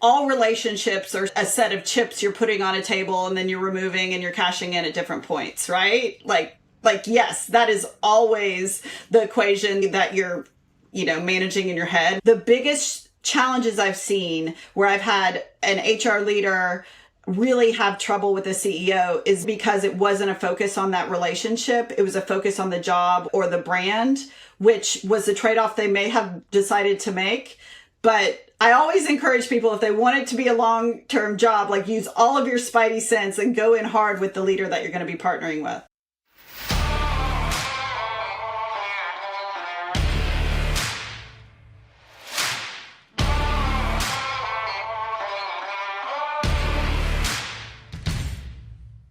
all relationships are a set of chips you're putting on a table and then you're removing and you're cashing in at different points, right? Yes, that is always the equation that you're, managing in your head. The biggest challenges I've seen where I've had an HR leader really have trouble with the CEO is because it wasn't a focus on that relationship. It was a focus on the job or the brand, which was the trade-off they may have decided to make. But I always encourage people, if they want it to be a long-term job, use all of your spidey sense and go in hard with the leader that you're going to be partnering with.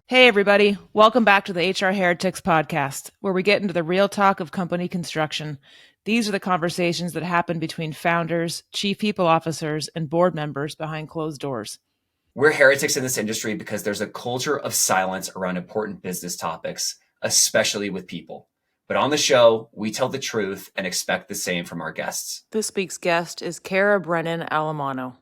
Hey everybody, welcome back to the HR Heretics podcast, where we get into the real talk of company construction. These are the conversations that happen between founders, chief people officers, and board members behind closed doors. We're heretics in this industry because there's a culture of silence around important business topics, especially with people. But on the show, we tell the truth and expect the same from our guests. This week's guest is Cara Brennan Allamano.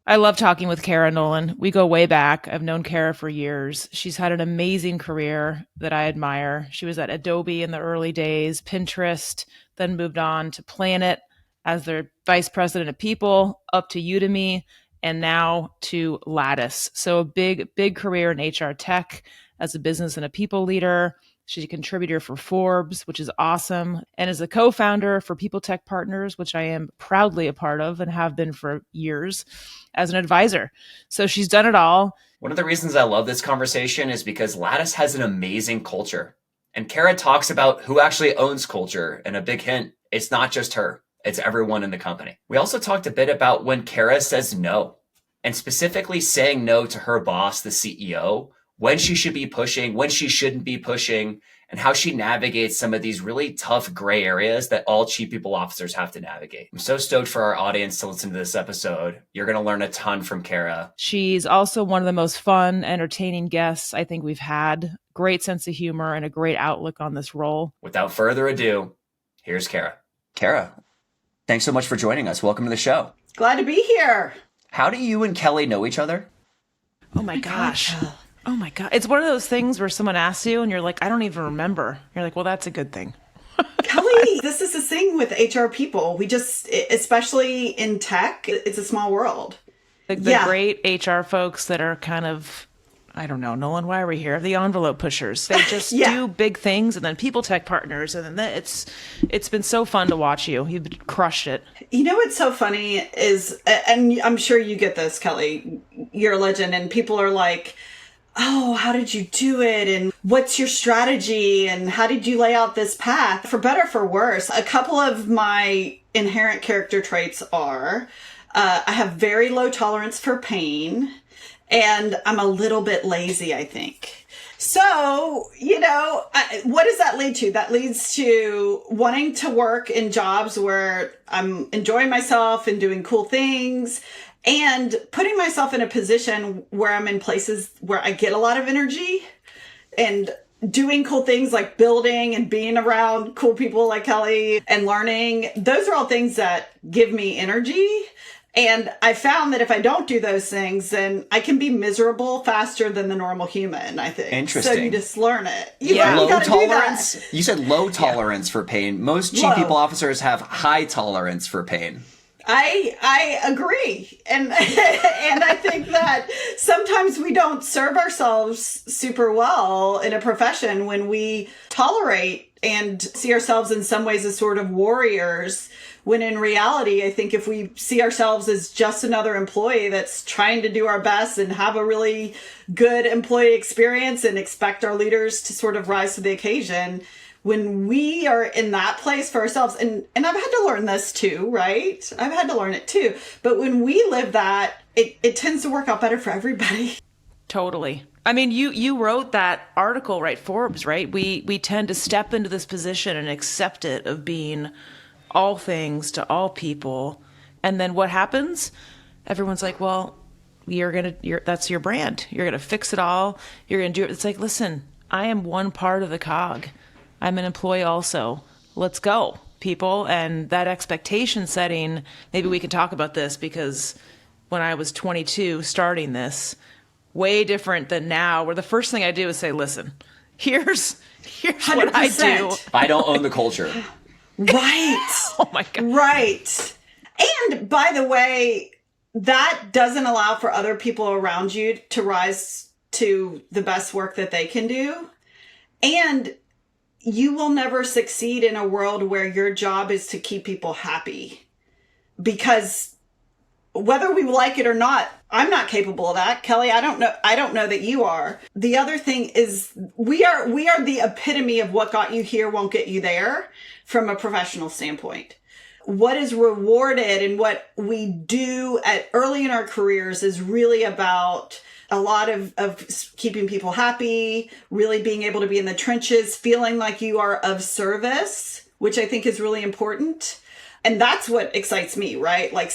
I love talking with Cara Nolan. We go way back. I've known Cara for years. She's had an amazing career that I admire. She was at Adobe in the early days, Pinterest, then moved on to Planet as their vice president of people, up to Udemy, and now to Lattice. So a big career in HR tech as a business and a people leader. She's a contributor for Forbes, which is awesome, and is a co-founder for People Tech Partners, which I am proudly a part of and have been for years as an advisor. So she's done it all. One of the reasons I love this conversation is because Lattice has an amazing culture. And Cara talks about who actually owns culture. And a big hint, it's not just her, it's everyone in the company. We also talked a bit about when Cara says no, and specifically saying no to her boss, the CEO, when she should be pushing, when she shouldn't be pushing, and how she navigates some of these really tough gray areas that all chief people officers have to navigate. I'm so stoked for our audience to listen to this episode. You're going to learn a ton from Cara. She's also one of the most fun, entertaining guests I think we've had. Great sense of humor and a great outlook on this role. Without further ado, here's Cara. Cara, thanks so much for joining us. Welcome to the show. Glad to be here. How do you and Kelly know each other? Oh my gosh. Oh my God. It's one of those things where someone asks you and you're like, I don't even remember. You're like, well, that's a good thing. Kelly, this is the thing with HR people. We just, especially in tech, it's a small world. The great HR folks that are kind of, I don't know, Nolan, why are we here? The envelope pushers. They just do big things, and then People Tech Partners. And then it's been so fun to watch you. You've crushed it. You know what's so funny is, and I'm sure you get this, Kelly, you're a legend, and people are like, oh, how did you do it? And what's your strategy? And how did you lay out this path? For better, for worse, a couple of my inherent character traits are, I have very low tolerance for pain, and I'm a little bit lazy, I think. So, what does that lead to? That leads to wanting to work in jobs where I'm enjoying myself and doing cool things, and putting myself in a position where I'm in places where I get a lot of energy and doing cool things like building and being around cool people like Kelly and learning. Those are all things that give me energy. And I found that if I don't do those things, then I can be miserable faster than the normal human, I think. Interesting. So you just learn it. Low tolerance. You said low tolerance for pain. Most chief people officers have high tolerance for pain. I agree. And I think that sometimes we don't serve ourselves super well in a profession when we tolerate and see ourselves in some ways as sort of warriors, when in reality, I think if we see ourselves as just another employee that's trying to do our best and have a really good employee experience and expect our leaders to sort of rise to the occasion, when we are in that place for ourselves, and I've had to learn this too, right? I've had to learn it too. But when we live that, it tends to work out better for everybody. Totally. I mean, you wrote that article, right? Forbes, right? We tend to step into this position and accept it of being all things to all people. And then what happens? Everyone's like, well, that's your brand. You're going to fix it all. You're going to do it. It's like, listen, I am one part of the cog. I'm an employee also. Let's go, people. And that expectation setting, maybe we can talk about this because when I was 22 starting this, way different than now, where the first thing I do is say, listen, here's what I do. I don't own the culture. Right. Oh my God. Right. And by the way, that doesn't allow for other people around you to rise to the best work that they can do. And you will never succeed in a world where your job is to keep people happy. Because whether we like it or not, I'm not capable of that. Kelly, I don't know that you are. The other thing is we are the epitome of what got you here won't get you there from a professional standpoint. What is rewarded and what we do early in our careers is really about a lot of keeping people happy, really being able to be in the trenches, feeling like you are of service, which I think is really important. And that's what excites me, right? Like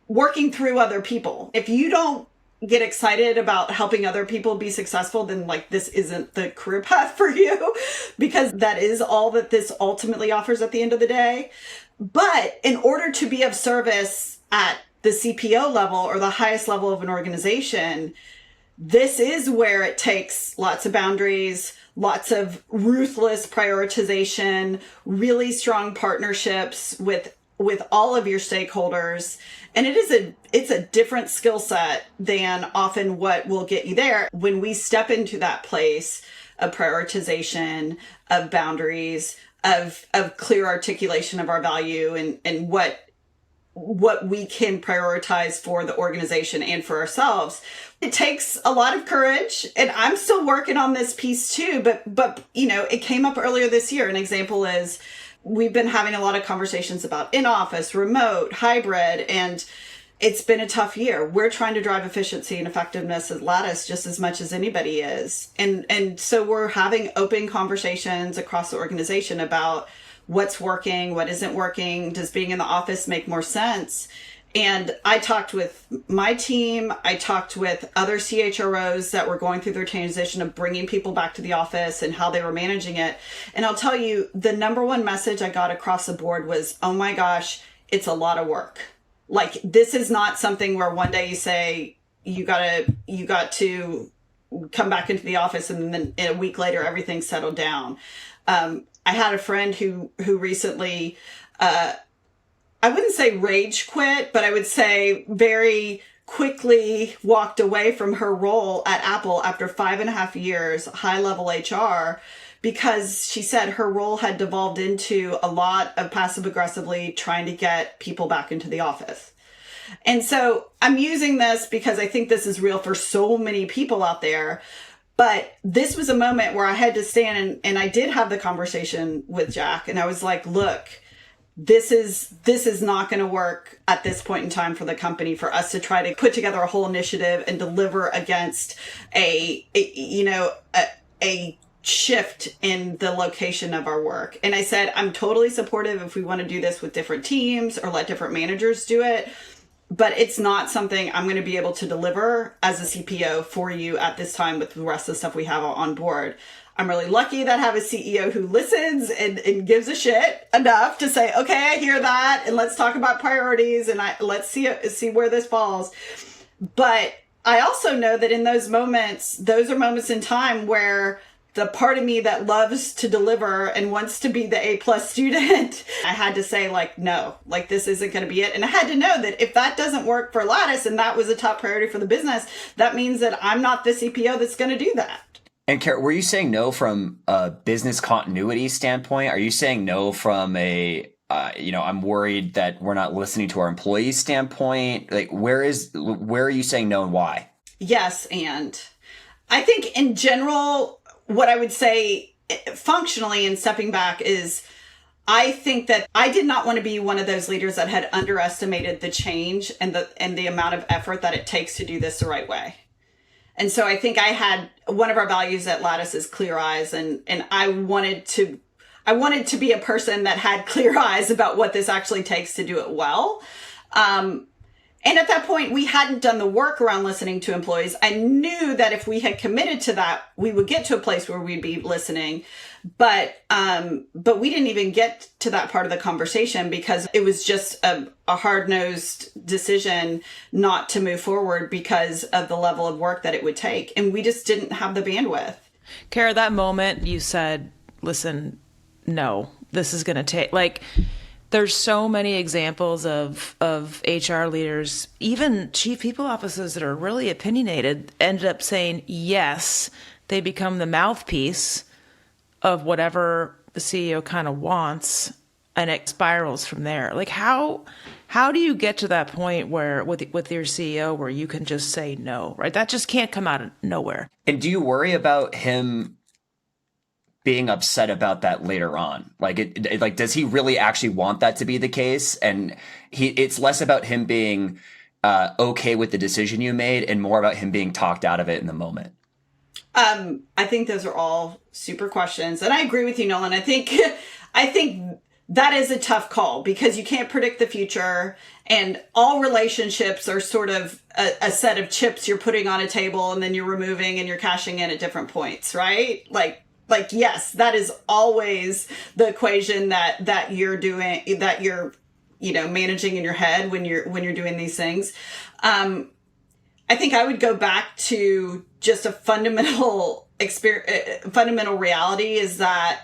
working through other people. If you don't get excited about helping other people be successful, then like this isn't the career path for you, because that is all that this ultimately offers at the end of the day. But in order to be of service at the CPO level or the highest level of an organization, this is where it takes lots of boundaries, lots of ruthless prioritization, really strong partnerships with all of your stakeholders. And it's a different skill set than often what will get you there. When we step into that place of prioritization, of boundaries, of clear articulation of our value and what we can prioritize for the organization and for ourselves. It takes a lot of courage, and I'm still working on this piece too, but it came up earlier this year. An example is we've been having a lot of conversations about in-office, remote, hybrid, and it's been a tough year. We're trying to drive efficiency and effectiveness at Lattice just as much as anybody is. And so we're having open conversations across the organization about what's working, what isn't working. Does being in the office make more sense? And I talked with my team. I talked with other CHROs that were going through their transition of bringing people back to the office and how they were managing it. And I'll tell you, the number one message I got across the board was, oh my gosh, it's a lot of work. Like, this is not something where one day you say, you got to come back into the office and then a week later, everything's settled down. I had a friend who recently, I wouldn't say rage quit, but I would say very quickly walked away from her role at Apple after 5.5 years, high-level HR, because she said her role had devolved into a lot of passive-aggressively trying to get people back into the office. And so I'm using this because I think this is real for so many people out there. But this was a moment where I had to stand and I did have the conversation with Jack. And I was like, look, this is not going to work at this point in time for the company, for us to try to put together a whole initiative and deliver against a shift in the location of our work. And I said, I'm totally supportive if we want to do this with different teams or let different managers do it. But it's not something I'm going to be able to deliver as a CPO for you at this time with the rest of the stuff we have on board. I'm really lucky that I have a CEO who listens and gives a shit enough to say, okay, I hear that. And let's talk about priorities and let's see where this falls. But I also know that in those moments, those are moments in time where the part of me that loves to deliver and wants to be the A+ student, I had to say, like, no, like, this isn't going to be it. And I had to know that if that doesn't work for Lattice and that was a top priority for the business, that means that I'm not the CPO that's going to do that. And Cara, were you saying no from a business continuity standpoint? Are you saying no from I'm worried that we're not listening to our employees standpoint? Like, where are you saying no and why? Yes. And I think in general, what I would say functionally and stepping back is I think that I did not want to be one of those leaders that had underestimated the change and the amount of effort that it takes to do this the right way. And so I think one of our values at Lattice is clear eyes. And I wanted to be a person that had clear eyes about what this actually takes to do it well. And at that point, we hadn't done the work around listening to employees. I knew that if we had committed to that, we would get to a place where we'd be listening. But we didn't even get to that part of the conversation because it was just a hard-nosed decision not to move forward because of the level of work that it would take. And we just didn't have the bandwidth. Cara, that moment you said, listen, no, this is going to take, like, there's so many examples of HR leaders, even chief people officers that are really opinionated, ended up saying yes. They become the mouthpiece of whatever the CEO kind of wants, and it spirals from there. Like, how do you get to that point where with your CEO where you can just say no, right? That just can't come out of nowhere. And do you worry about him being upset about that later on? Like, does he really actually want that to be the case? And it's less about him being okay with the decision you made and more about him being talked out of it in the moment. I think those are all super questions. And I agree with you, Nolan. I think that is a tough call because you can't predict the future, and all relationships are sort of a set of chips you're putting on a table and then you're removing and you're cashing in at different points, right? Like, yes, that is always the equation that you're doing, that you're, managing in your head when you're doing these things. I think I would go back to just a fundamental reality is that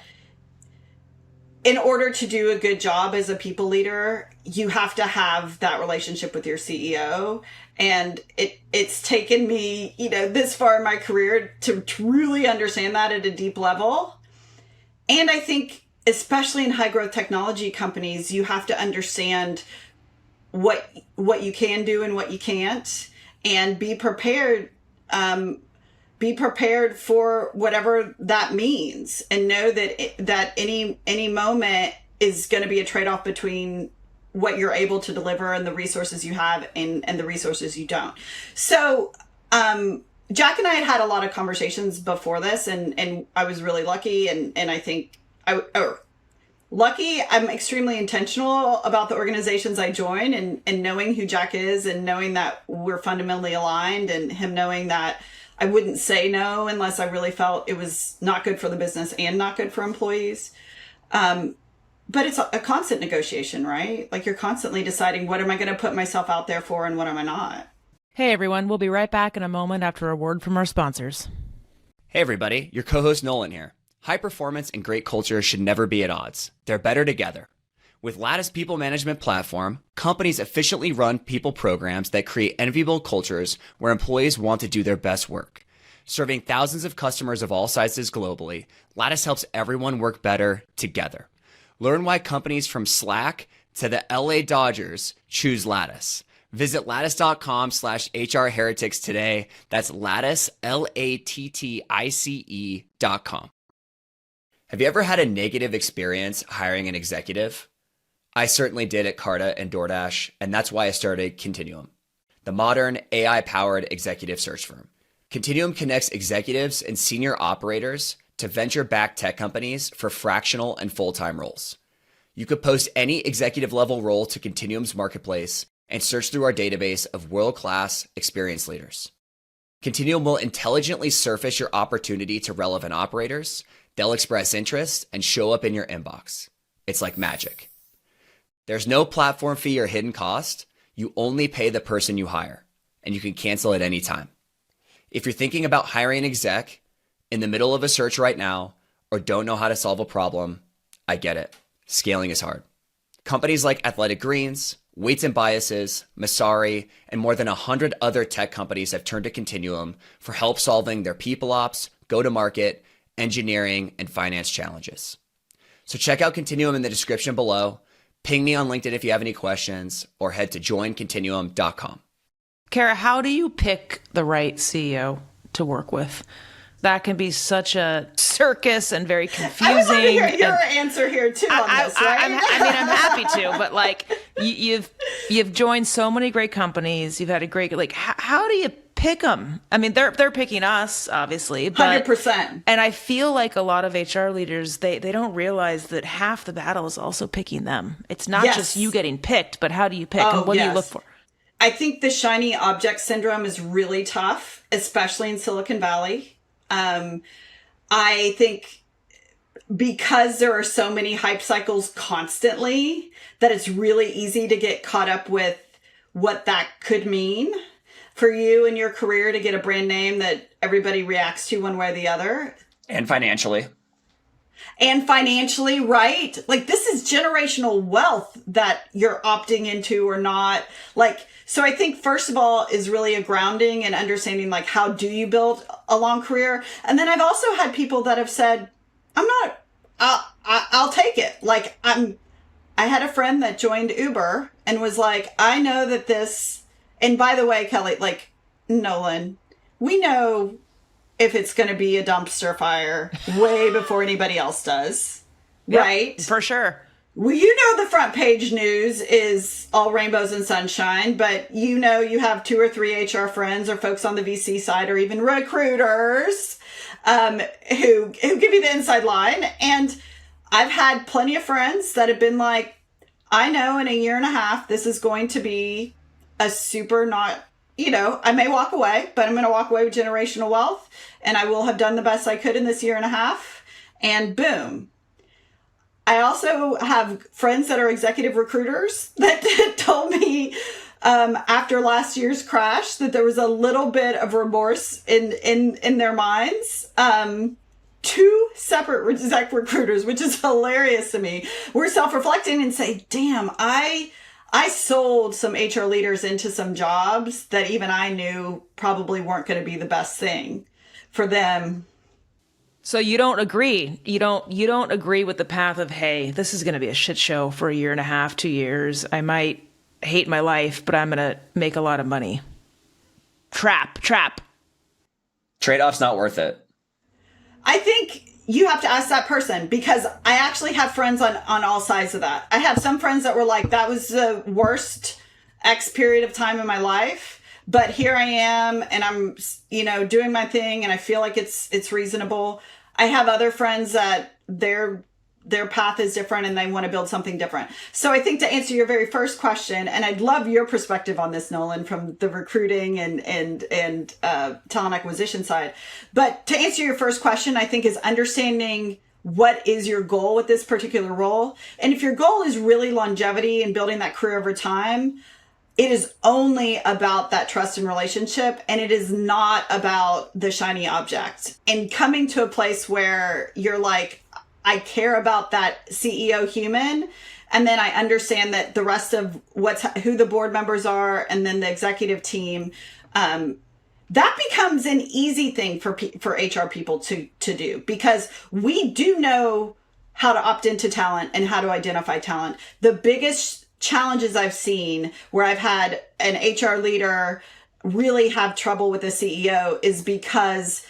in order to do a good job as a people leader, you have to have that relationship with your CEO. And it's taken me, this far in my career to truly understand that at a deep level. And I think, especially in high growth technology companies, you have to understand what you can do and what you can't, and be prepared for whatever that means, and know that any moment is going to be a trade-off between what you're able to deliver and the resources you have and the resources you don't. So, Jack and I had a lot of conversations before this, and I was really lucky. And I think lucky, I'm extremely intentional about the organizations I join, and knowing who Jack is and knowing that we're fundamentally aligned, and him knowing that I wouldn't say no unless I really felt it was not good for the business and not good for employees. But it's a constant negotiation, right? Like, you're constantly deciding, what am I going to put myself out there for and what am I not? Hey, everyone. We'll be right back in a moment after a word from our sponsors. Hey, everybody. Your co-host Nolan here. High performance and great culture should never be at odds. They're better together. With Lattice People Management Platform, companies efficiently run people programs that create enviable cultures where employees want to do their best work. Serving thousands of customers of all sizes globally, Lattice helps everyone work better together. Learn why companies from Slack to the LA Dodgers choose Lattice. Visit lattice.com/HRheretics today. That's Lattice, LATTICE.com. Have you ever had a negative experience hiring an executive? I certainly did at Cara and DoorDash, and that's why I started Continuum, the modern AI-powered executive search firm. Continuum connects executives and senior operators to venture-backed tech companies for fractional and full-time roles. You could post any executive-level role to Continuum's marketplace and search through our database of world-class experienced leaders. Continuum will intelligently surface your opportunity to relevant operators. They'll express interest and show up in your inbox. It's like magic. There's no platform fee or hidden cost. You only pay the person you hire, and you can cancel at any time. If you're thinking about hiring an exec in the middle of a search right now, or don't know how to solve a problem, I get it. Scaling is hard. Companies like Athletic Greens, Weights and Biases, Masari, and more than 100 other tech companies have turned to Continuum for help solving their people ops, go-to-market, engineering, and finance challenges. So check out Continuum in the description below. Ping me on LinkedIn if you have any questions, or head to joincontinuum.com. Cara, how do you pick the right CEO to work with? That can be such a circus and very confusing. I would love to hear your answer here too on this, right? I'm happy to, but like you've joined so many great companies. You've had a great, like, how do you pick them? I mean, they're picking us, obviously, but 100%. And I feel like a lot of HR leaders, they don't realize that half the battle is also picking them. It's not just you getting picked, but how do you pick and what do you look for? I think the shiny object syndrome is really tough, especially in Silicon Valley. I think because there are so many hype cycles constantly, that it's really easy to get caught up with what that could mean for you in your career to get a brand name that everybody reacts to one way or the other. And financially. And financially, right? Like, this is generational wealth that you're opting into or not. Like, so I think first of all is really a grounding and understanding, like, how do you build a long career? And then I've also had people that have said, I'll take it. Like, I had a friend that joined Uber and was like, I know that this, and by the way, Kelly, like, Nolan, we know if it's going to be a dumpster fire way before anybody else does, right? Yep, for sure. Well, you know, the front page news is all rainbows and sunshine, but you know, you have 2 or 3 HR friends or folks on the VC side or even recruiters who give you the inside line. And I've had plenty of friends that have been like, I know in a year and a half, this is going to be a super not, you know, I may walk away, but I'm going to walk away with generational wealth, and I will have done the best I could in this year and a half. And boom. I also have friends that are executive recruiters that told me after last year's crash that there was a little bit of remorse in their minds. 2 separate exec recruiters, which is hilarious to me, were self-reflecting and say, damn, I sold some HR leaders into some jobs that even I knew probably weren't going to be the best thing for them. So you don't agree. You don't agree with the path of, hey, this is going to be a shit show for a year and a half, 2 years. I might hate my life, but I'm going to make a lot of money. Trap. Trade-off's not worth it. I think you have to ask that person, because I actually have friends on all sides of that. I have some friends that were like, that was the worst X period of time in my life, but here I am and I'm, you know, doing my thing and I feel like it's reasonable. I have other friends that their path is different and they want to build something different. So I think to answer your very first question, and I'd love your perspective on this, Nolan, from the recruiting and talent acquisition side. But to answer your first question, I think is understanding what is your goal with this particular role. And if your goal is really longevity and building that career over time, it is only about that trust and relationship, and it is not about the shiny object. And coming to a place where you're like, I care about that CEO human, and then I understand that the rest of who the board members are, and then the executive team, that becomes an easy thing for HR people to do, because we do know how to opt into talent and how to identify talent. The biggest challenges I've seen where I've had an HR leader really have trouble with a CEO is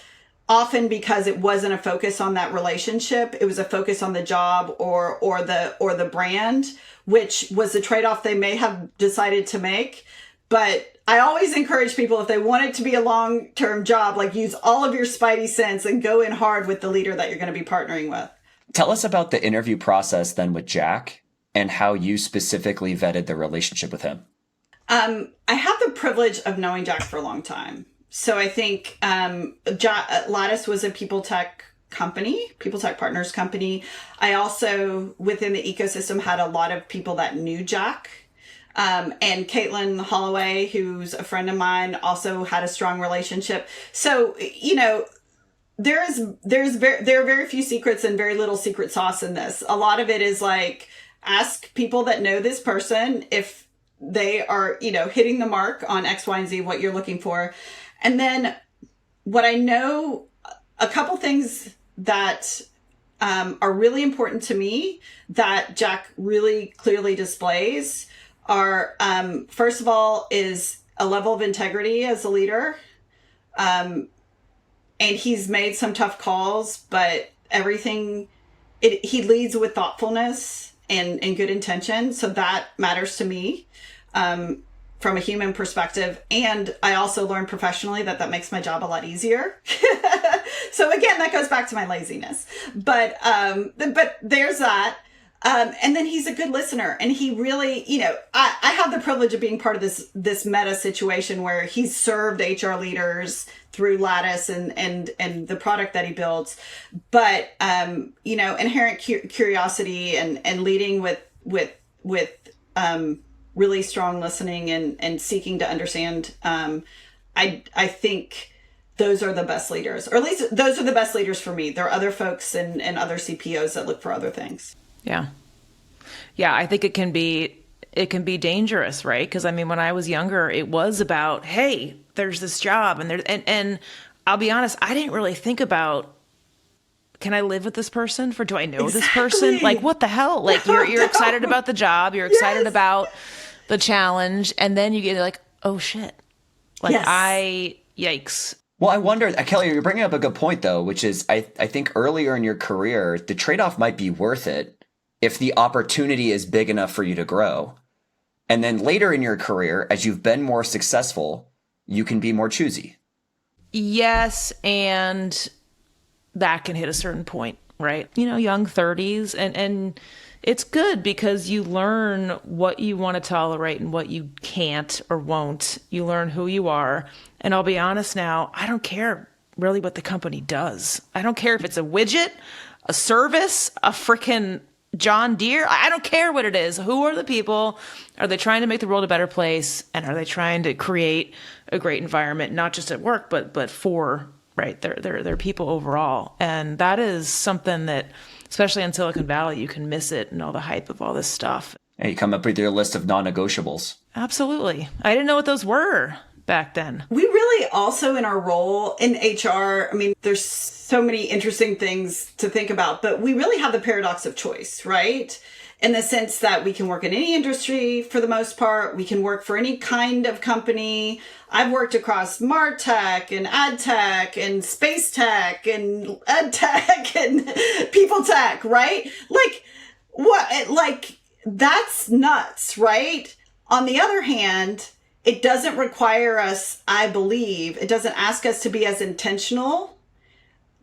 often because it wasn't a focus on that relationship. It was a focus on the job or the brand, which was the trade-off they may have decided to make. But I always encourage people, if they want it to be a long-term job, like, use all of your spidey sense and go in hard with the leader that you're going to be partnering with. Tell us about the interview process then with Jack and how you specifically vetted the relationship with him. I have the privilege of knowing Jack for a long time. So I think Lattice was a people tech partners company. I also, within the ecosystem, had a lot of people that knew Jack. And Caitlin Holloway, who's a friend of mine, also had a strong relationship. So, you know, there are very few secrets and very little secret sauce in this. A lot of it is like, ask people that know this person if they are, you know, hitting the mark on X, Y, and Z, what you're looking for. And then what I know, a couple things that are really important to me that Jack really clearly displays are, first of all, is a level of integrity as a leader. And he's made some tough calls, but he leads with thoughtfulness and good intention. So that matters to me. From a human perspective. And I also learned professionally that makes my job a lot easier. So again, that goes back to my laziness. But there's that. And then he's a good listener, and he really, I have the privilege of being part of this meta situation where he's served HR leaders through Lattice and the product that he builds. But, inherent curiosity and leading with really strong listening and seeking to understand. I think those are the best leaders, or at least those are the best leaders for me. There are other folks and other CPOs that look for other things. Yeah. Yeah. I think it can be dangerous, right? Because when I was younger, it was about, hey, there's this job and I'll be honest, I didn't really think about, can I live with this person? Do I know this person? Like, what the hell? Like, you're excited about the job. You're excited about the challenge. And then you get like, oh shit. Like yikes. Well, I wonder, Kelly, you're bringing up a good point though, which is I think earlier in your career, the trade-off might be worth it if the opportunity is big enough for you to grow. And then later in your career, as you've been more successful, you can be more choosy. Yes, and that can hit a certain point, right? Young 30s, and it's good because you learn what you want to tolerate and what you can't or won't. You learn who you are. And I'll be honest now, I don't care really what the company does. I don't care if it's a widget, a service, a freaking John Deere. I don't care what it is. Who are the people? Are they trying to make the world a better place? And are they trying to create a great environment, not just at work, but for, right, their people overall? And that is something that, especially in Silicon Valley, you can miss it and all the hype of all this stuff. And you come up with your list of non-negotiables. Absolutely. I didn't know what those were back then. We really also, in our role in HR, there's so many interesting things to think about, but we really have the paradox of choice, right? In the sense that we can work in any industry for the most part. We can work for any kind of company. I've worked across MarTech and AdTech and Space Tech and EdTech and People Tech, right? That's nuts, right? On the other hand, it doesn't require us, I believe, it doesn't ask us to be as intentional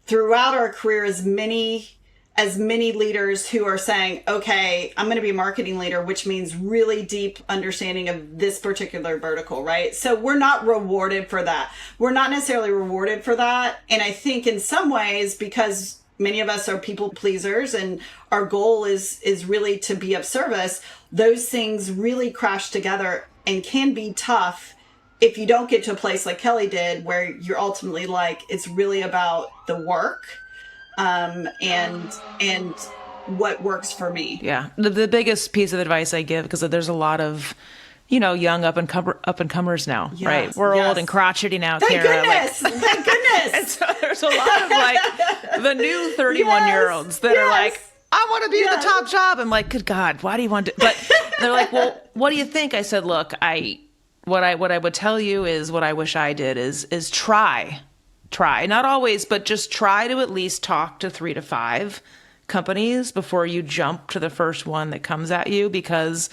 throughout our career as many leaders who are saying, okay, I'm going to be a marketing leader, which means really deep understanding of this particular vertical, right? So we're not rewarded for that. We're not necessarily rewarded for that. And I think in some ways, because many of us are people pleasers and our goal is really to be of service, those things really crash together and can be tough if you don't get to a place like Kelly did, where you're ultimately like, it's really about the work and what works for me. Yeah. The biggest piece of advice I give, because there's a lot of, young up and comers now, right? We're old and crotchety now, Thank Cara. Goodness. Thank goodness. And so there's a lot of the new 31-year-olds that are like, I want to be at the top job. I'm like, good God, why do you want to? But they're like, well, what do you think? I said, look, what I would tell you is what I wish I did is try, not always, but just try to at least talk to 3 to 5 companies before you jump to the first one that comes at you, because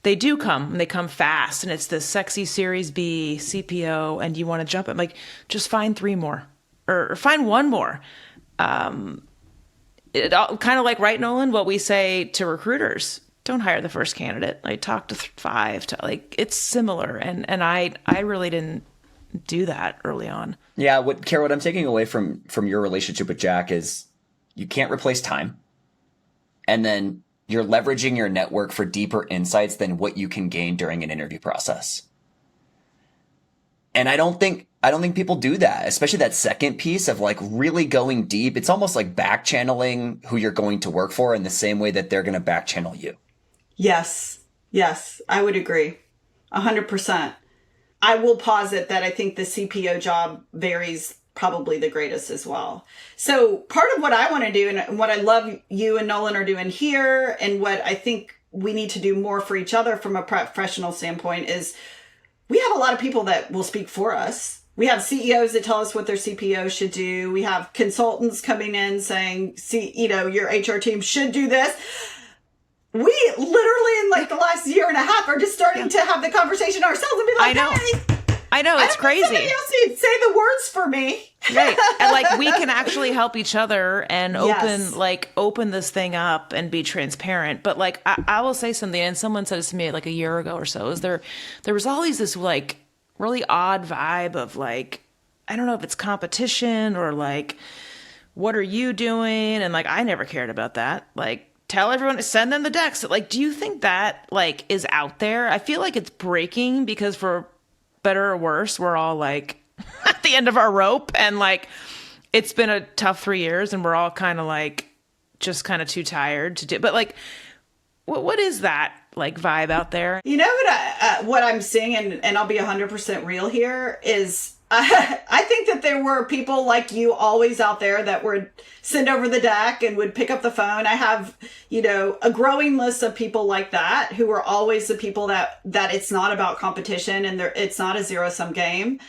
they do come and they come fast, and it's this sexy Series B CPO, and you want to jump it. Like, just find 3 more or find 1 more. It kind of like, right, Nolan, what we say to recruiters: don't hire the first candidate. Like, talk to 5. It's similar, and I really didn't do that early on. Yeah, Cara, what I'm taking away from your relationship with Jack is you can't replace time, and then you're leveraging your network for deeper insights than what you can gain during an interview process. And I don't think people do that, especially that second piece of like really going deep. It's almost like back channeling who you're going to work for in the same way that they're going to back channel you. Yes, I would agree 100%. I will posit that I think the CPO job varies probably the greatest as well. So part of what I want to do, and what I love you and Nolan are doing here, and what I think we need to do more for each other from a professional standpoint, is we have a lot of people that will speak for us. We have CEOs that tell us what their CPO should do. We have consultants coming in saying, your HR team should do this. We literally, in like the last year and a half, are just starting to have the conversation ourselves and be like, I know, it's crazy. Somebody else needs to say the words for me. Right. And like we can actually help each other and Yes. open this thing up and be transparent. But like I will say something, and someone said this to me like a year ago or so, is there was always this like really odd vibe of like, I don't know if it's competition or like, what are you doing? And like I never cared about that. Like tell everyone to send them the decks. Like, do you think that like is out there? I feel like it's breaking because for better or worse, we're all like at the end of our rope, and like it's been a tough 3 years and we're all kind of like just kind of too tired to do, but like what is that like vibe out there? You know what I'm seeing, and I'll be 100% real here, is I think that there were people like you always out there that would send over the deck and would pick up the phone. I have, a growing list of people like that who are always the people that it's not about competition and it's not a zero-sum game.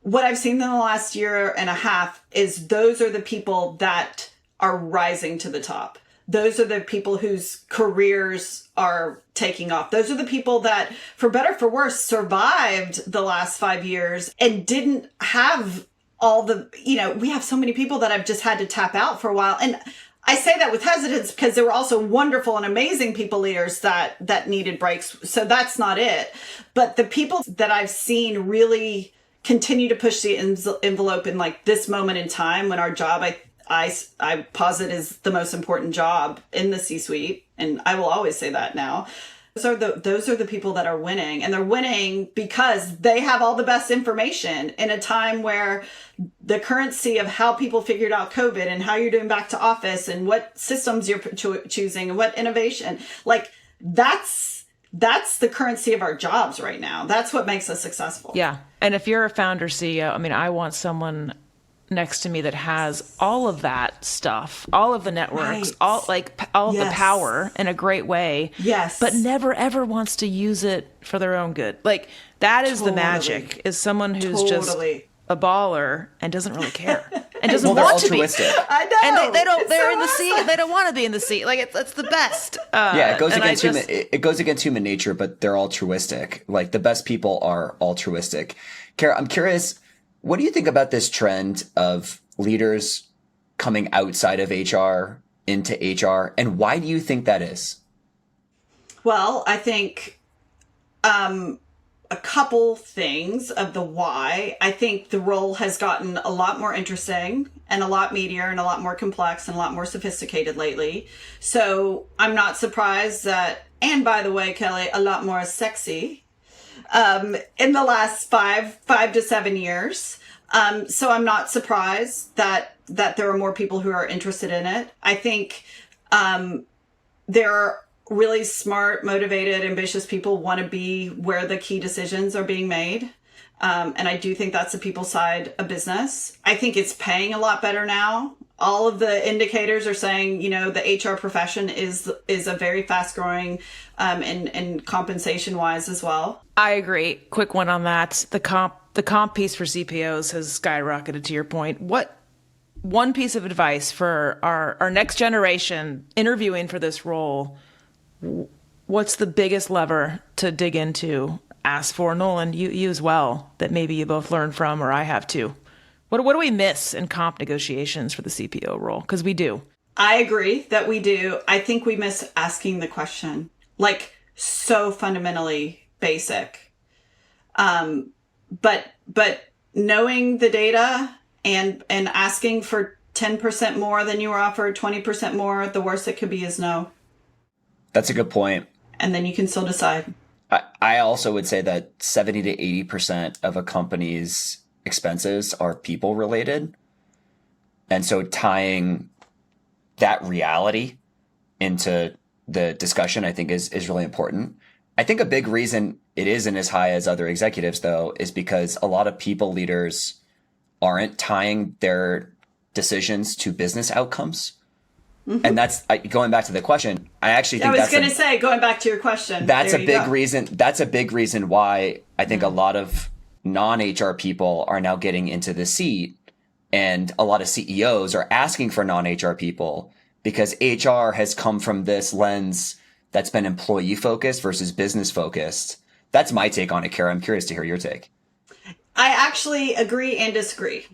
What I've seen in the last year and a half is those are the people that are rising to the top. Those are the people whose careers are taking off. Those are the people that, for better or for worse, survived the last 5 years and didn't have all the, we have so many people that have just had to tap out for a while. And I say that with hesitance because there were also wonderful and amazing people leaders that needed breaks. So that's not it. But the people that I've seen really continue to push the envelope in like this moment in time when our job, I posit, is the most important job in the C-suite. And I will always say that now. Those are the people that are winning, and they're winning because they have all the best information in a time where the currency of how people figured out COVID and how you're doing back to office and what systems you're choosing and what innovation, like that's the currency of our jobs right now. That's what makes us successful. Yeah. And if you're a founder CEO, I mean, I want someone next to me that has all of that stuff, all of the networks, Right. all of the power in a great way. Yes. But never ever wants to use it for their own good. Like that is the magic, is someone who's just a baller and doesn't really care and doesn't want to be. I know. And they don't. It's They're so in the seat. awesome. They don't want to be in the seat. Like it's the best. Yeah, it goes and against human. It goes against human nature, but they're altruistic. Like the best people are altruistic. Cara, I'm curious. What do you think about this trend of leaders coming outside of HR into HR, and why do you think that is? Well, I think a couple things of the why. I think the role has gotten a lot more interesting and a lot meatier and a lot more complex and a lot more sophisticated lately. So I'm not surprised that, and by the way, Kelly, a lot more sexy in the last 5 to 7 years. So I'm not surprised that there are more people who are interested in it. I think there are really smart, motivated, ambitious people want to be where the key decisions are being made. And I do think that's the people side of business. I think it's paying a lot better now. All of the indicators are saying, the HR profession is a very fast growing, and compensation wise as well. I agree. Quick one on that. The comp piece for CPOs has skyrocketed, to your point. What one piece of advice for our next generation interviewing for this role? What's the biggest lever to dig into? Ask for Nolan, you as well, that maybe you both learned from, or I have too. What do we miss in comp negotiations for the CPO role? Because we do. I agree that we do. I think we miss asking the question, like so fundamentally basic. But knowing the data and asking for 10% more than you were offered, 20% more, the worst it could be is no. That's a good point. And then you can still decide. I also would say that 70 to 80% of a company's expenses are people related. And so tying that reality into the discussion, I think is really important. I think a big reason it isn't as high as other executives, though, is because a lot of people leaders aren't tying their decisions to business outcomes. Mm-hmm. And that's going back to the question. I actually think that's going back to your question. That's a big reason. That's a big reason why I think a lot of non-HR people are now getting into the seat, and a lot of CEOs are asking for non-HR people because HR has come from this lens that's been employee focused versus business focused. That's my take on it, Cara. I'm curious to hear your take. I actually agree and disagree.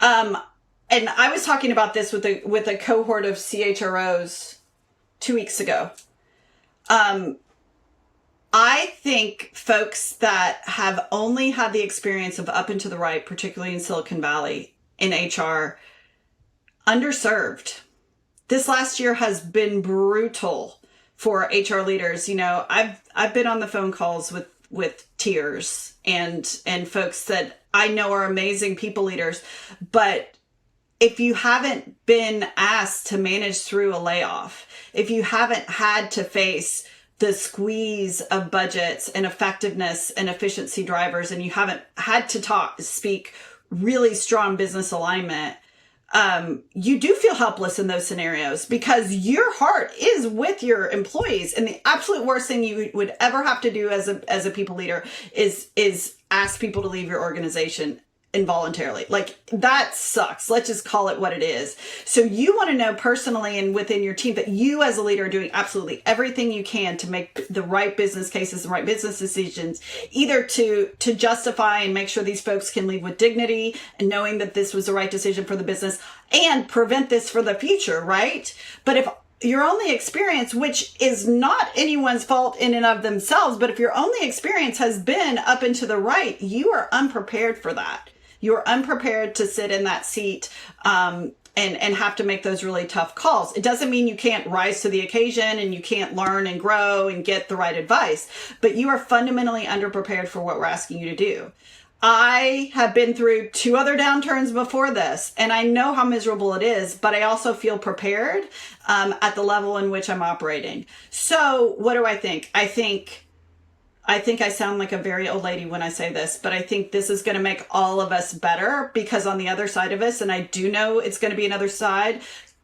And I was talking about this with a cohort of CHROs 2 weeks ago. I think folks that have only had the experience of up and to the right, particularly in Silicon Valley in HR, underserved. This last year has been brutal for HR leaders. I've been on the phone calls with tears and folks that I know are amazing people leaders, but if you haven't been asked to manage through a layoff, if you haven't had to face the squeeze of budgets and effectiveness and efficiency drivers, and you haven't had to speak really strong business alignment, you do feel helpless in those scenarios because your heart is with your employees. And the absolute worst thing you would ever have to do as a people leader is ask people to leave your organization involuntarily. Like, that sucks. Let's just call it what it is. So you want to know personally and within your team that you as a leader are doing absolutely everything you can to make the right business cases and right business decisions, either to justify and make sure these folks can leave with dignity and knowing that this was the right decision for the business and prevent this for the future, right? But if your only experience, which is not anyone's fault in and of themselves, but if your only experience has been up and to the right, you are unprepared for that. You're unprepared to sit in that seat and have to make those really tough calls. It doesn't mean you can't rise to the occasion and you can't learn and grow and get the right advice, but you are fundamentally underprepared for what we're asking you to do. I have been through 2 other downturns before this, and I know how miserable it is, but I also feel prepared at the level in which I'm operating. So what do I think? I think I sound like a very old lady when I say this, but I think this is going to make all of us better because on the other side of us, and I do know it's going to be another side,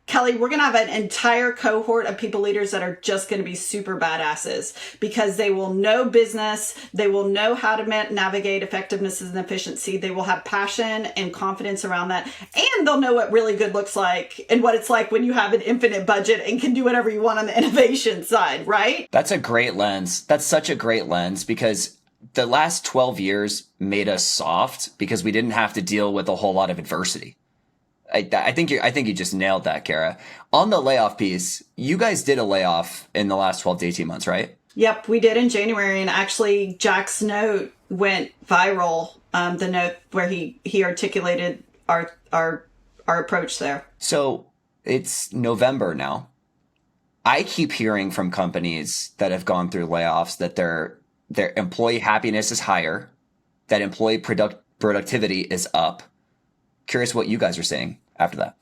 Kelly, we're going to have an entire cohort of people leaders that are just going to be super badasses because they will know business. They will know how to navigate effectiveness and efficiency. They will have passion and confidence around that. And they'll know what really good looks like and what it's like when you have an infinite budget and can do whatever you want on the innovation side, right? That's a great lens. That's such a great lens because the last 12 years made us soft because we didn't have to deal with a whole lot of adversity. I think you just nailed that, Cara. On the layoff piece, you guys did a layoff in the last 12 to 18 months, right? Yep, we did in January. And actually, Jack's note went viral, the note where he articulated our approach there. So it's November now. I keep hearing from companies that have gone through layoffs that their employee happiness is higher, that employee productivity is up. Curious what you guys are saying after that.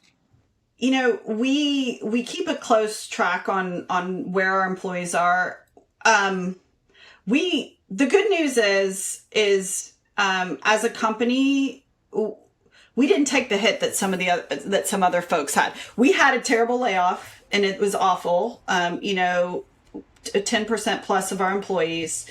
We keep a close track on where our employees are. The good news is as a company, we didn't take the hit that some other folks had. We had a terrible layoff and it was awful. 10% plus of our employees.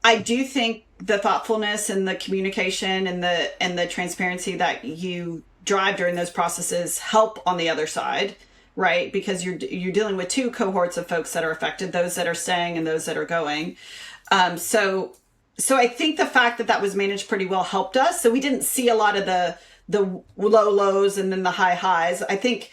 I do think the thoughtfulness and the communication and the transparency that you drive during those processes help on the other side, right? Because you're dealing with 2 cohorts of folks that are affected, those that are staying and those that are going. So I think the fact that was managed pretty well helped us. So we didn't see a lot of the low lows and then the high highs. I think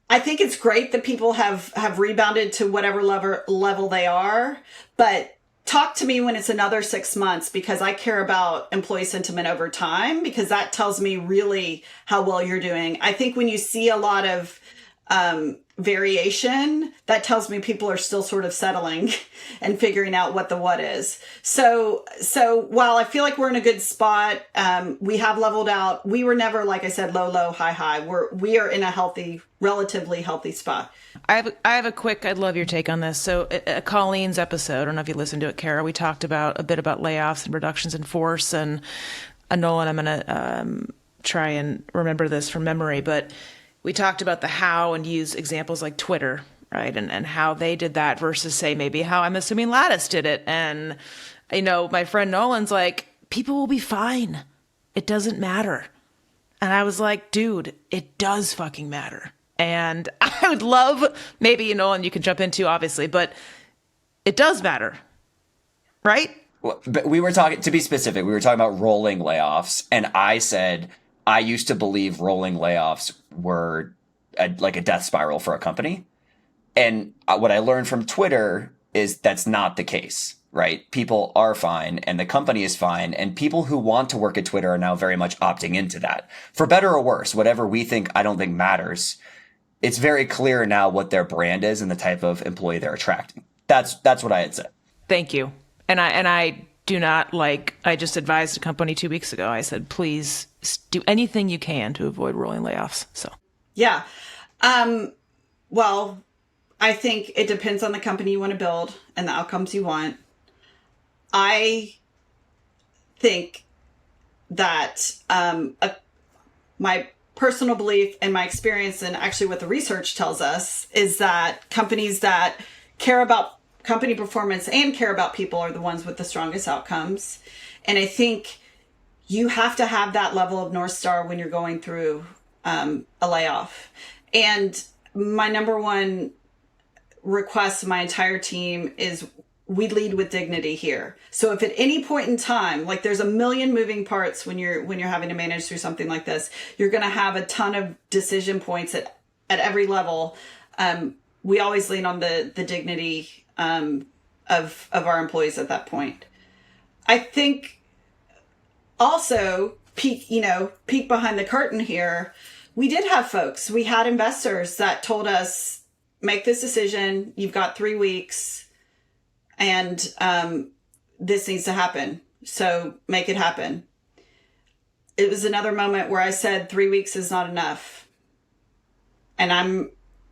it's great that people have rebounded to whatever level they are, but talk to me when it's another 6 months because I care about employee sentiment over time because that tells me really how well you're doing. I think when you see a lot of variation, that tells me people are still sort of settling and figuring out what the what is. So while I feel like we're in a good spot, we have leveled out. We were never, like I said, low, high. We are in a relatively healthy spot. I have a quick, I'd love your take on this. So Colleen's episode, I don't know if you listened to it, Cara, we talked a bit about layoffs and reductions in force. And Nolan, I'm going to try and remember this from memory, but we talked about the how and use examples like Twitter, right? And how they did that versus say maybe how I'm assuming Lattice did it. And, my friend Nolan's like, people will be fine. It doesn't matter. And I was like, dude, it does fucking matter. And I would love, maybe, Nolan, you can jump into obviously, but it does matter, right? Well, but we were talking, to be specific, we were talking about rolling layoffs. And I said, I used to believe rolling layoffs were like a death spiral for a company. And what I learned from Twitter is that's not the case, right? People are fine and the company is fine. And people who want to work at Twitter are now very much opting into that. For better or worse, whatever we think, I don't think matters. It's very clear now what their brand is and the type of employee they're attracting. That's what I had said. Thank you. And I do not I just advised a company 2 weeks ago. I said, please do anything you can to avoid rolling layoffs. So, yeah. Well, I think it depends on the company you want to build and the outcomes you want. I think that my personal belief and my experience, and actually what the research tells us, is that companies that care about company performance and care about people are the ones with the strongest outcomes. And I think you have to have that level of North Star when you're going through a layoff. And my number one request to my entire team is we lead with dignity here. So if at any point in time, like there's a million moving parts when you're having to manage through something like this, you're going to have a ton of decision points at every level. We always lean on the dignity of our employees at that point. I think also peek behind the curtain here. We did have folks, we had investors that told us, make this decision. You've got 3 weeks and this needs to happen. So make it happen. It was another moment where I said 3 weeks is not enough. And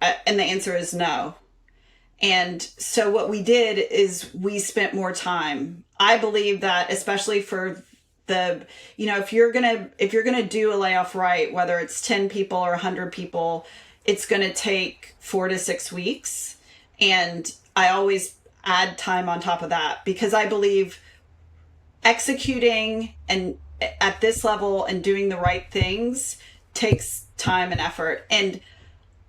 the answer is no. And so what we did is we spent more time. I believe that especially for if you're going to do a layoff right, whether it's 10 people or 100 people, it's going to take 4 to 6 weeks. And I always add time on top of that because I believe executing and at this level and doing the right things takes time and effort. And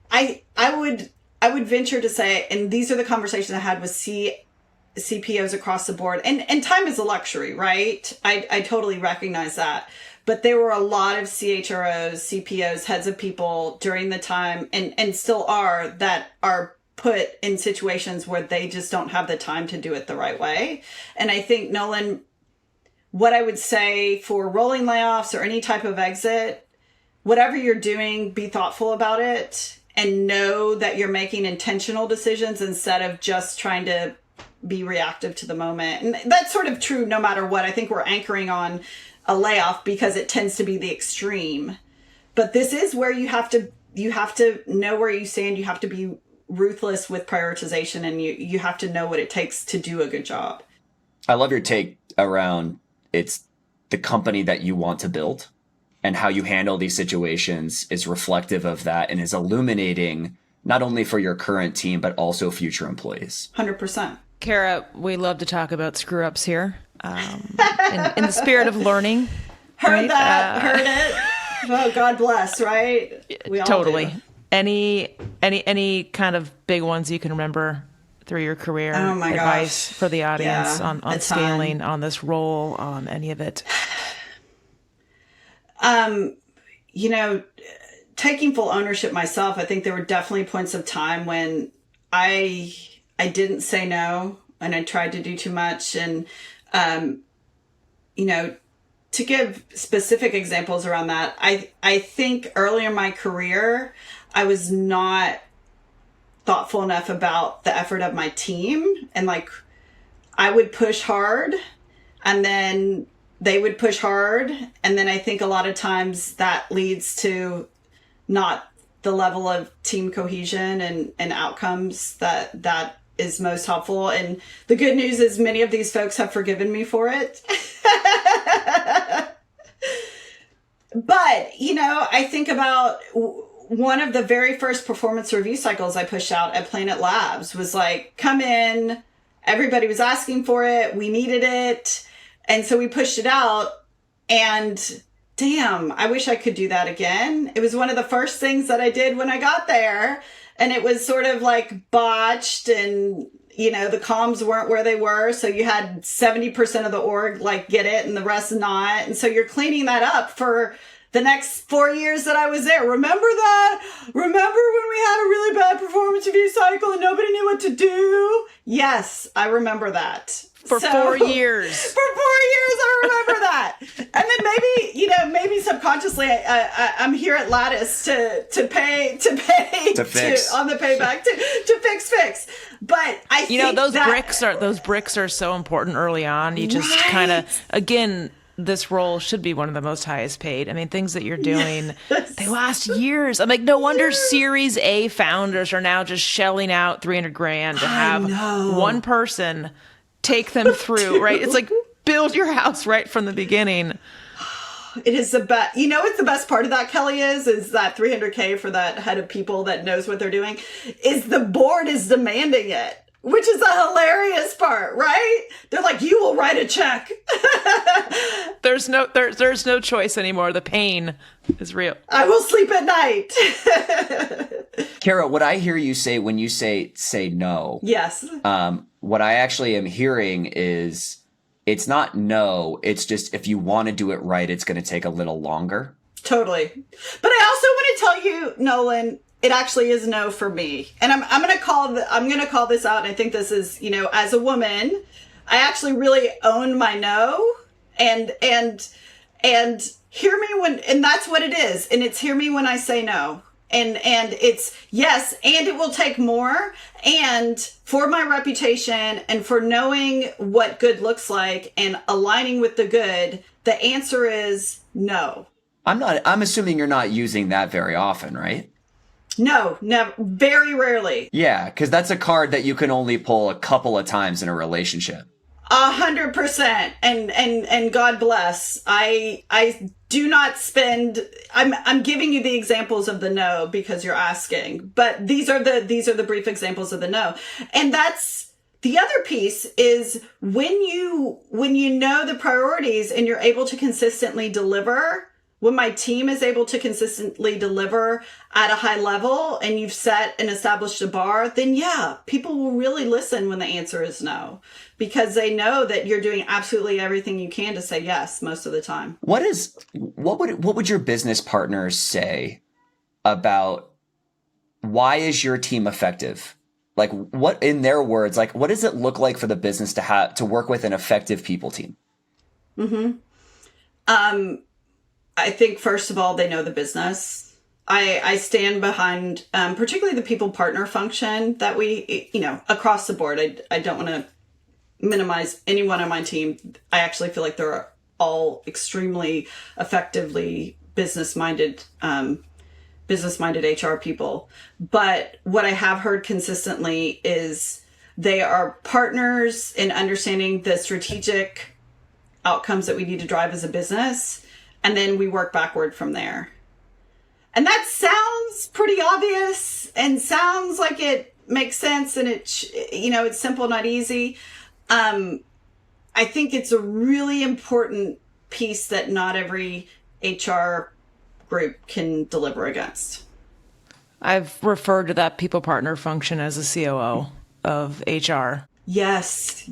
I would venture to say, and these are the conversations I had with CPOs across the board, and time is a luxury, right? I totally recognize that. But there were a lot of CHROs, CPOs, heads of people during the time, and still are, that are put in situations where they just don't have the time to do it the right way. And I think, Nolan, what I would say for rolling layoffs or any type of exit, whatever you're doing, be thoughtful about it and know that you're making intentional decisions instead of just trying to be reactive to the moment. And that's sort of true no matter what. I think we're anchoring on a layoff because it tends to be the extreme. But this is where you have to know where you stand. You have to be ruthless with prioritization, and you have to know what it takes to do a good job. I love your take around it's the company that you want to build, and how you handle these situations is reflective of that and is illuminating not only for your current team, but also future employees. 100%. Cara, we love to talk about screw ups here in the spirit of learning. Heard right? that, heard it. Oh, God bless, right? We all Totally. do. Any kind of big ones you can remember through your career? Oh my advice gosh. for the audience Yeah, on scaling, on this role, on any of it? Taking full ownership myself, I think there were definitely points of time when I didn't say no and I tried to do too much. And, to give specific examples around that, I think earlier in my career, I was not thoughtful enough about the effort of my team. And I would push hard and then they would push hard. And then I think a lot of times that leads to not the level of team cohesion and outcomes that is most helpful. And the good news is many of these folks have forgiven me for it. But, I think about one of the very first performance review cycles I pushed out at Planet Labs was come in, everybody was asking for it, we needed it. And so we pushed it out, and damn, I wish I could do that again. It was one of the first things that I did when I got there, and it was sort of botched, and the comms weren't where they were. So you had 70% of the org get it and the rest not. And so you're cleaning that up for the next 4 years that I was there. Remember that? Remember when we had a really bad performance review cycle and nobody knew what to do? Yes, I remember that. For 4 years. For 4 years, I remember that. And then maybe subconsciously, I'm here at Lattice to pay on the payback to fix. But I think those bricks are so important early on. You just kind of, again, this role should be one of the most highest paid. I mean, things that you're doing, they last years. I'm like, no wonder Series A founders are now just shelling out $300,000 to have one person take them through, right? It's like build your house right from the beginning. It is the best. You know what the best part of that, Kelly, is that $300K for that head of people that knows what they're doing, is the board is demanding it. Which is the hilarious part, right? They're like, you will write a check. There's no choice anymore. The pain is real. I will sleep at night. Cara, what I hear you say when you say no. Yes. What I actually am hearing is it's not no. It's just if you want to do it right, it's going to take a little longer. Totally. But I also want to tell you, Nolan, it actually is no for me. And I'm going to call this out. And I think this is, as a woman, I actually really own my no and hear me and that's what it is. And it's hear me when I say no. And it's yes, and it will take more. And for my reputation and for knowing what good looks like and aligning with the good, the answer is no. I'm assuming you're not using that very often, right? No, never, very rarely. Yeah, because that's a card that you can only pull a couple of times in a relationship. 100%. And God bless. I do not spend, I'm giving you the examples of the no because you're asking, but these are the brief examples of the no. And that's the other piece is when you know the priorities and you're able to consistently deliver. When my team is able to consistently deliver at a high level and you've set and established a bar, then yeah, people will really listen when the answer is no, because they know that you're doing absolutely everything you can to say yes most of the time. What would your business partners say about why is your team effective? Like what, in their words, like what does it look like for the business to work with an effective people team? I think, first of all, they know the business. I stand behind, particularly the people partner function that we, across the board. I don't want to minimize anyone on my team. I actually feel like they're all extremely effectively business-minded HR people. But what I have heard consistently is they are partners in understanding the strategic outcomes that we need to drive as a business. And then we work backward from there. And that sounds pretty obvious and sounds like it makes sense and it's simple, not easy. I think it's a really important piece that not every HR group can deliver against. I've referred to that people partner function as a COO of HR. Yes.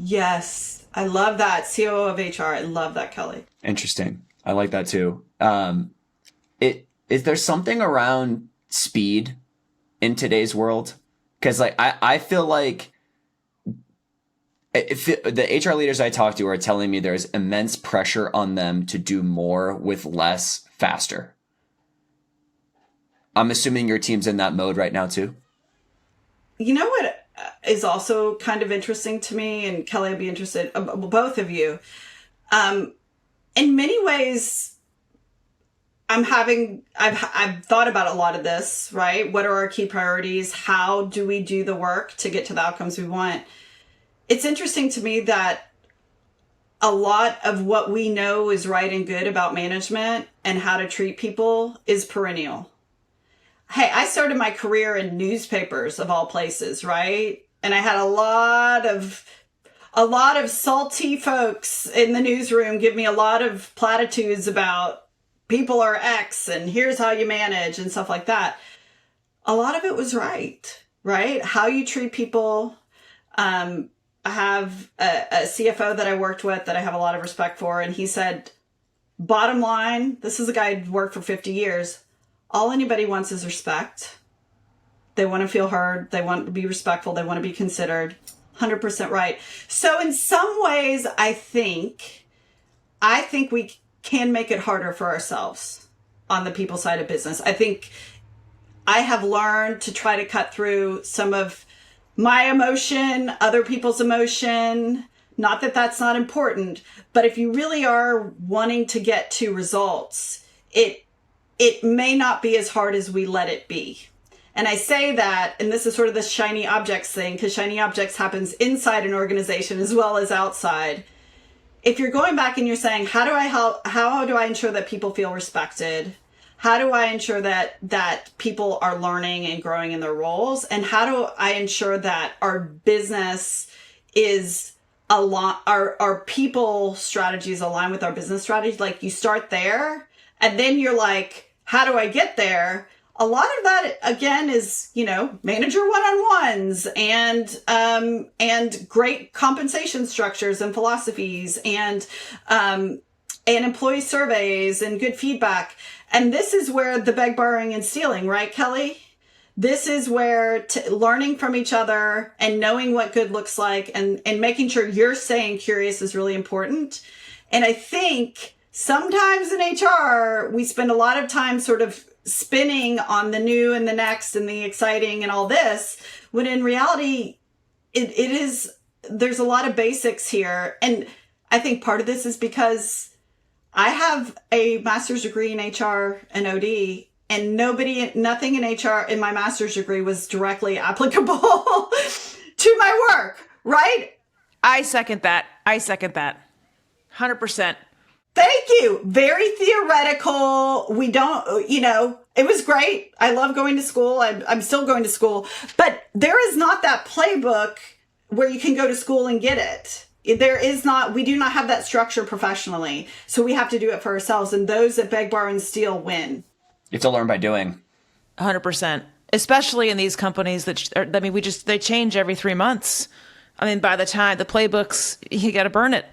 I love that. COO of HR. I love that, Kelly. Interesting. I like that too. Is there something around speed in today's world? Because I feel like the HR leaders I talk to are telling me there's immense pressure on them to do more with less faster. I'm assuming your team's in that mode right now too. You know what is also kind of interesting to me, and Kelly, I'd be interested, both of you. In many ways, I've thought about a lot of this, right? What are our key priorities? How do we do the work to get to the outcomes we want? It's interesting to me that a lot of what we know is right and good about management and how to treat people is perennial. Hey, I started my career in newspapers of all places, right? And I had a lot of salty folks in the newsroom give me a lot of platitudes about people are X and here's how you manage and stuff like that. A lot of it was right? How you treat people. I have a CFO that I worked with that I have a lot of respect for. And he said, bottom line, this is a guy who'd worked for 50 years. All anybody wants is respect. They want to feel heard. They want to be respectful. They want to be considered. 100% right. So in some ways, I think we can make it harder for ourselves on the people side of business. I think I have learned to try to cut through some of my emotion, other people's emotion. Not that that's not important, but if you really are wanting to get to results, it may not be as hard as we let it be. And I say that, and this is sort of the shiny objects thing, because shiny objects happens inside an organization as well as outside. If you're going back and you're saying, how do I ensure that people feel respected? How do I ensure that people are learning and growing in their roles? And how do I ensure that our business is our people strategies align with our business strategy? Like, you start there and then you're like, how do I get there? A lot of that, again, is, manager one-on-ones and great compensation structures and philosophies and employee surveys and good feedback. And this is where the beg, borrowing, and stealing, right, Kelly? This is where learning from each other and knowing what good looks like and making sure you're staying curious is really important. And I think sometimes in HR, we spend a lot of time sort of spinning on the new and the next and the exciting and all this, when in reality, there's a lot of basics here. And I think part of this is because I have a master's degree in HR and OD, and nothing in HR in my master's degree was directly applicable to my work, right? I second that. 100%. Thank you. Very theoretical. We don't, it was great. I love going to school. I'm still going to school, but there is not that playbook where you can go to school and get it. We do not have that structure professionally. So we have to do it for ourselves. And those that beg, borrow, and steal win. You have to learn by doing. 100%. Especially in these companies they change every 3 months. By the time the playbooks, you got to burn it.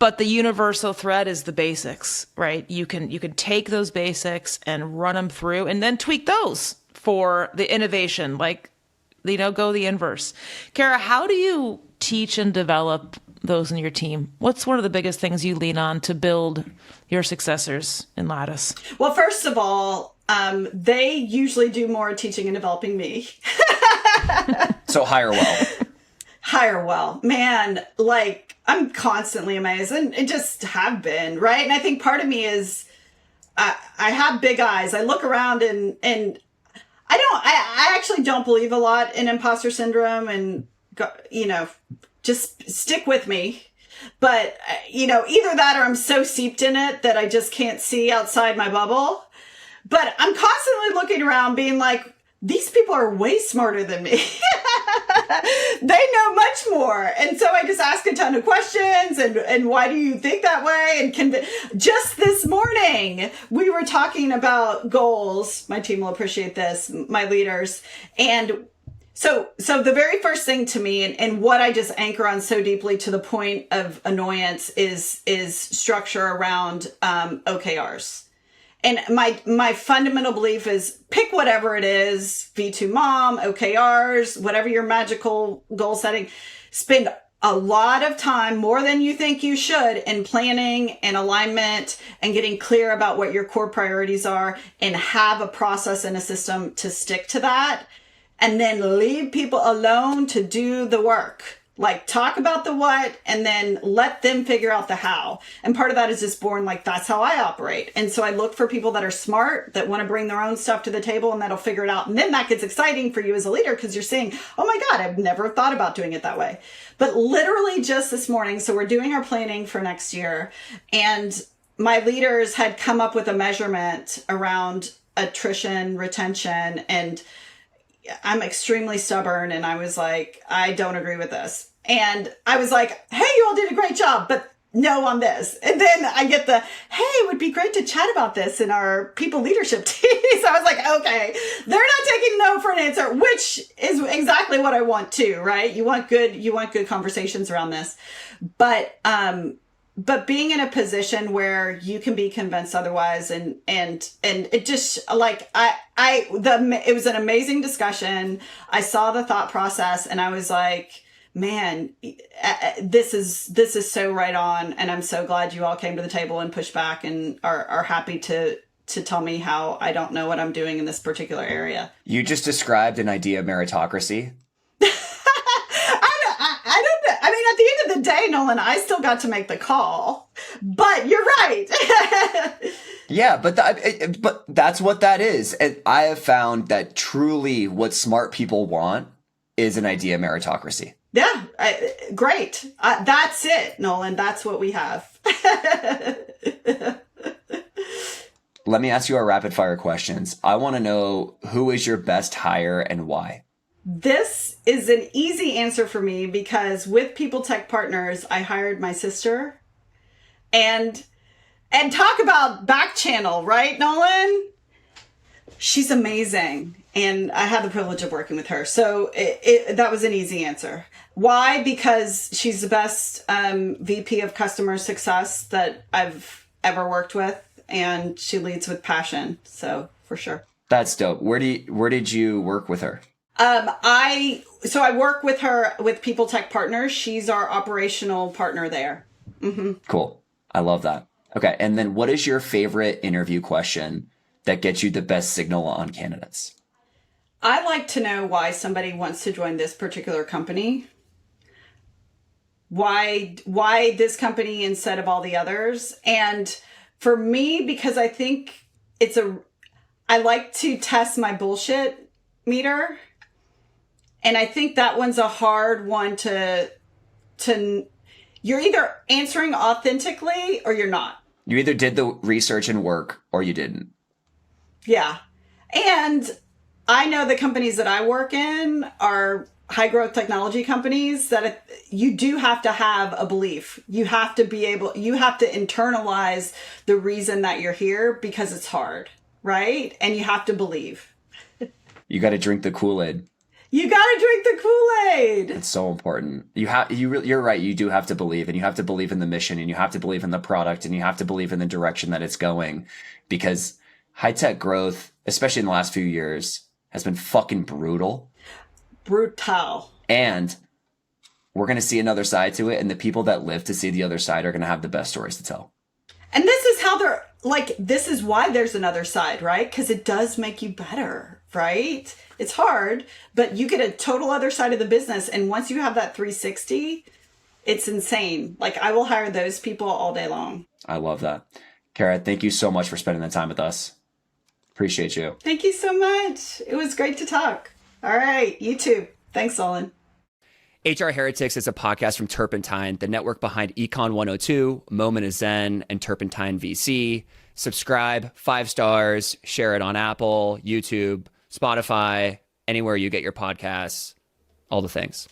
But the universal thread is the basics, right? You can take those basics and run them through and then tweak those for the innovation, go the inverse. Cara, how do you teach and develop those in your team? What's one of the biggest things you lean on to build your successors in Lattice? Well, first of all, they usually do more teaching and developing me. So hire well. Hire well. Man, I'm constantly amazed, and it just have been, right? And I think part of me is I have big eyes. I look around and I actually don't believe a lot in imposter syndrome, and just stick with me. But, either that or I'm so steeped in it that I just can't see outside my bubble. But I'm constantly looking around being like, these people are way smarter than me. They know much more. And so I just ask a ton of questions and why do you think that way? And just this morning, we were talking about goals. My team will appreciate this, my leaders. And so the very first thing to me, and what I just anchor on so deeply to the point of annoyance is structure around OKRs. And my fundamental belief is pick whatever it is, V2 Mom, OKRs, whatever your magical goal setting. Spend a lot of time, more than you think you should, in planning and alignment and getting clear about what your core priorities are, and have a process and a system to stick to that. And then leave people alone to do the work. Talk about the what and then let them figure out the how. And part of that is just born that's how I operate. And so I look for people that are smart, that want to bring their own stuff to the table, and that'll figure it out. And then that gets exciting for you as a leader, because you're saying, oh my God, I've never thought about doing it that way. But literally just this morning, so we're doing our planning for next year, and my leaders had come up with a measurement around attrition, retention, and I'm extremely stubborn, and I was like, I don't agree with this. And I was like, hey, you all did a great job, but no on this. And then I get hey, it would be great to chat about this in our people leadership team. So I was like, okay, they're not taking no for an answer, which is exactly what I want too, right? You want good conversations around this. But but being in a position where you can be convinced otherwise, and it just like it was an amazing discussion. I saw the thought process and I was like, man, this is so right on, and I'm so glad you all came to the table and pushed back and are happy to tell me how I don't know what I'm doing in this particular area. You just described an idea of meritocracy. I don't know. I mean, at the end of the day, Nolan, I still got to make the call, but you're right. Yeah, but that's what that is. And I have found that truly what smart people want is an idea of meritocracy. Yeah, great. That's it, Nolan. That's what we have. Let me ask you our rapid fire questions. I want to know, who is your best hire and why? This is an easy answer for me because with People Tech Partners, I hired my sister. And talk about back channel, right, Nolan? She's amazing. And I had the privilege of working with her. So that was an easy answer. Why? Because she's the best VP of customer success that I've ever worked with. And she leads with passion. So for sure. That's dope. Where did you work with her? I work with her with People Tech Partners. She's our operational partner there. Mm-hmm. Cool. I love that. Okay. And then what is your favorite interview question that gets you the best signal on candidates? I like to know why somebody wants to join this particular company. Why this company instead of all the others? And for me, because I think I like to test my bullshit meter. And I think that one's a hard one to you're either answering authentically or you're not. You either did the research and work or you didn't. Yeah. And I know the companies that I work in are high growth technology companies that you do have to have a belief. You have to internalize the reason that you're here because it's hard, right? And you have to believe. You got to drink the Kool-Aid. You got to drink the Kool-Aid. It's so important. You're right. You do have to believe, and you have to believe in the mission, and you have to believe in the product, and you have to believe in the direction that it's going, because high tech growth, especially in the last few years, has been fucking brutal. Brutal. And we're going to see another side to it, and the people that live to see the other side are going to have the best stories to tell. And this is why there's another side, right? Because it does make you better, right? It's hard, but you get a total other side of the business. And once you have that 360, it's insane. Like, I will hire those people all day long. I love that. Cara, thank you so much for spending the time with us. Appreciate you. Thank you so much. It was great to talk. All right. You too. Thanks, Olin. HR Heretics is a podcast from Turpentine, the network behind Econ 102, Moment of Zen, and Turpentine VC. Subscribe, 5 stars, share it on Apple, YouTube, Spotify, anywhere you get your podcasts, all the things.